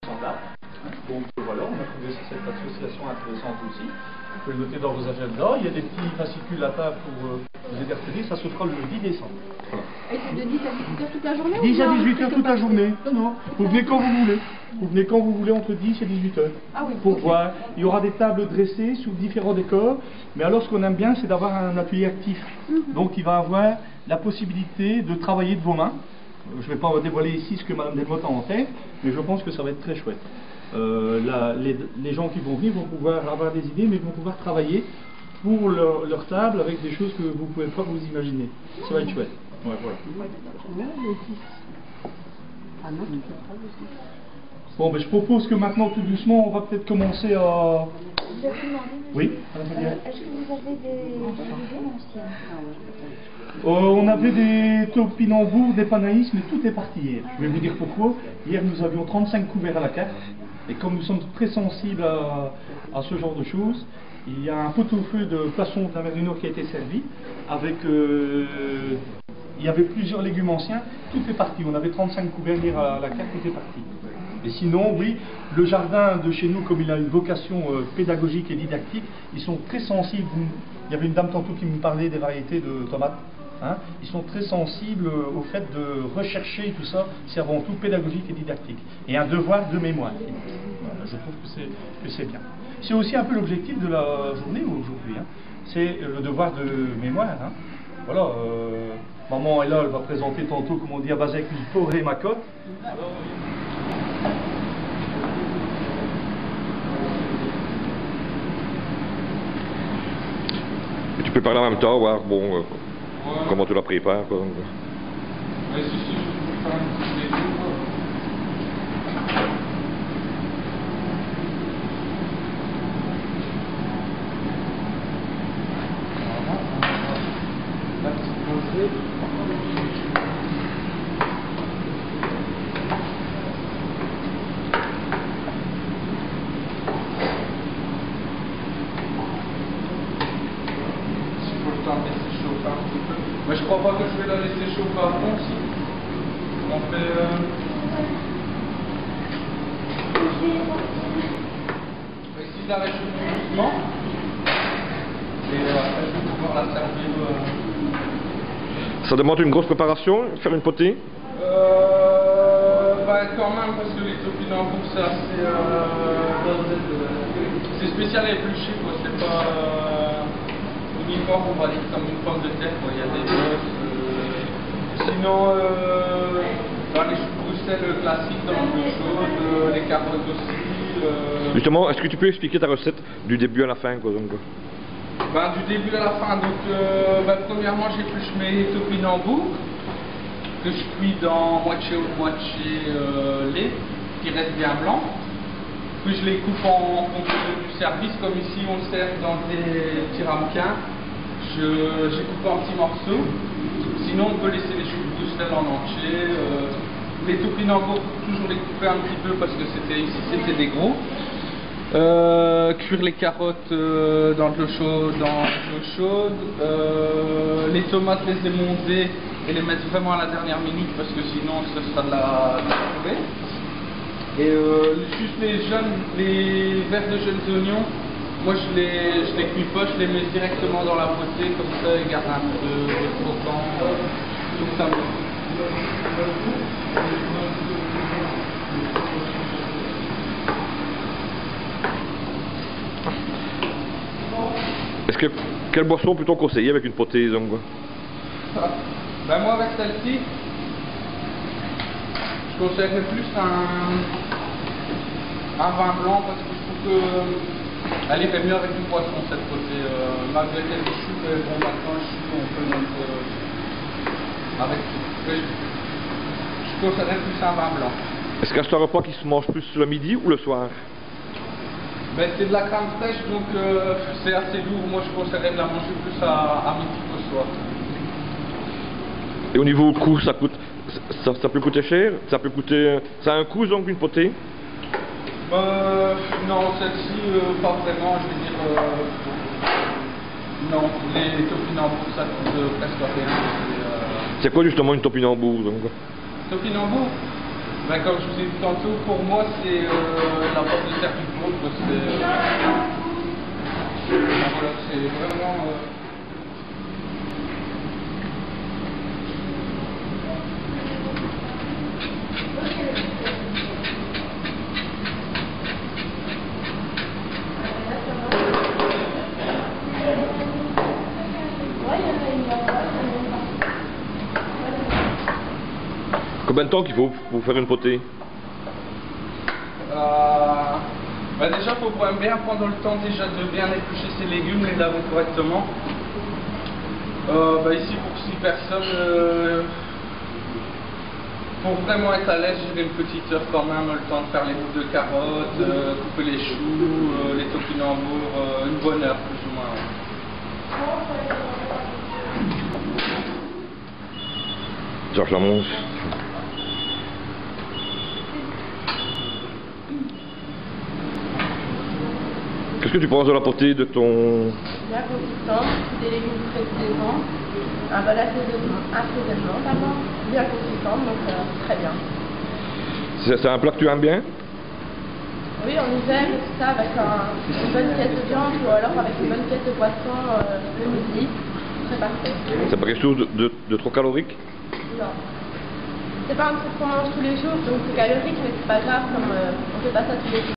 standard. Donc voilà, on a trouvé cette association intéressante aussi. Vous pouvez le noter dans vos agendas. Il y a des petits fascicules à table pour vous aider à retenir. Ça se fera le 10 décembre. Voilà. Et c'est de 10 à 18h toute la journée 10 à 18h toute la journée. Non, non. Vous venez quand vous voulez. Vous venez quand vous voulez entre 10 et 18h. Ah oui, pour voir. Il y aura des tables dressées sous différents décors. Mais alors ce qu'on aime bien, c'est d'avoir un atelier actif. Donc il va avoir la possibilité de travailler de vos mains. Je ne vais pas dévoiler ici ce que Mme Delmotte a en tête, mais je pense que ça va être très chouette. Les gens qui vont venir vont pouvoir avoir des idées, mais vont pouvoir travailler pour leur table avec des choses que vous ne pouvez pas vous imaginer. Ça va être chouette. Ouais, voilà. Bon, ben, je propose que maintenant, tout doucement, on va peut-être commencer à... Oui, est-ce que vous avez des idées anciennes? On avait des topinambours, des panaïs, mais tout est parti hier. Je vais vous dire pourquoi. Hier, nous avions 35 couverts à la carte. Et comme nous sommes très sensibles à ce genre de choses, il y a un pot-au-feu de poisson de la mer du Nord qui a été servi. Avec, il y avait plusieurs légumes anciens. Tout est parti. On avait 35 couverts hier à la carte, tout est parti. Et sinon, oui, le jardin de chez nous, comme il a une vocation pédagogique et didactique, ils sont très sensibles. Il y avait une dame tantôt qui me parlait des variétés de tomates. Hein, ils sont très sensibles au fait de rechercher tout ça, c'est avant tout pédagogique et didactique. Et un devoir de mémoire. Voilà, je trouve que c'est bien. C'est aussi un peu l'objectif de la journée aujourd'hui. Hein. C'est le devoir de mémoire. Hein. Voilà, maman est là, elle va présenter tantôt, comme on dit à Bazec, une forêt macotte. Tu peux parler en même temps, voir bon, comment tu la prépares. Quoi. Ouais, si, je peux faire un petit détour. La petite posée. Mais je crois pas que je vais la laisser chauffer à fond si. On fait. Ici, la réchauffe doucement. Et après, je vais pouvoir la servir. Ça demande une grosse préparation, faire une potée? Bah, quand même, parce que les topinambours, c'est assez. C'est spécial à éplucher, quoi. C'est pas. Uniforme, on va dire comme une pomme de terre, quoi. Il y a des bosses. Sinon, dans les choux de Bruxelles classiques, dans l'eau chaude, les carottes aussi. Justement, est-ce que tu peux expliquer ta recette du début à la fin, quoi, donc? Ben, du début à la fin, donc premièrement j'épluche mes topinambours que je cuis dans moitié eau, moitié lait, qui reste bien blanc. Puis je les coupe en fonction du service, comme ici on sert dans des petits ramequins. J'ai coupé en petits morceaux. Sinon on peut laisser les choux de Bruxelles en entier. Les topinambours, toujours les couper un petit peu parce que c'était des gros. Cuire les carottes dans de l'eau chaude. Les tomates, les émonder et les mettre vraiment à la dernière minute parce que sinon ce sera de la purée. Et juste les verres de jeunes oignons, moi je les cuis pas, je les mets directement dans la potée, comme ça ils gardent un peu de croquant, tout ça. Quelle boisson peut-on conseiller avec une potée, donc? Ben moi avec celle-ci, je conseillerais plus un vin blanc parce que je trouve qu'elle irait mieux avec une poisson cette potée. Malgré les choux, mais bon maintenant les choux on peut mettre avec. Je conseillerais plus un vin blanc. Est-ce que c'est un repas qui se mange plus le midi ou le soir? Ben, c'est de la crème fraîche donc c'est assez lourd. Moi je conseillerais de la manger plus à midi qu'au soir. Et au niveau coût, ça peut coûter cher? Ça peut coûter. Ça a un coût donc une potée? Non, celle-ci pas vraiment. Je vais dire non. Les topinambours ça coûte presque rien. C'est quoi justement une topinambour donc? Topinambour, Ben, comme je vous ai dit tantôt, pour moi c'est la porte de terre du pauvre, voilà, c'est vraiment... Combien de temps qu'il faut pour faire une potée? Bah déjà, il faut bien prendre le temps déjà de bien éplucher ses légumes, les laver correctement. Ici, pour 6 personnes, pour vraiment être à l'aise, j'ai une petite heure quand même, le temps de faire les bouts de carottes, couper les choux, les topinambours, une bonne heure plus ou moins. Georges Lamons. Qu'est-ce que tu penses de la potée de ton... Bien consistant, des légumes très saison, un bon assaisonnement d'abord, bien consistant, donc très bien. C'est un plat que tu aimes bien? Oui, en hiver, tout ça, avec une bonne pièce de viande ou alors avec une bonne pièce de poisson le midi, très parfait. C'est pas quelque chose de trop calorique? Non. C'est pas un truc qu'on mange tous les jours, donc c'est calorique, mais c'est pas grave, comme on fait pas ça tous les jours.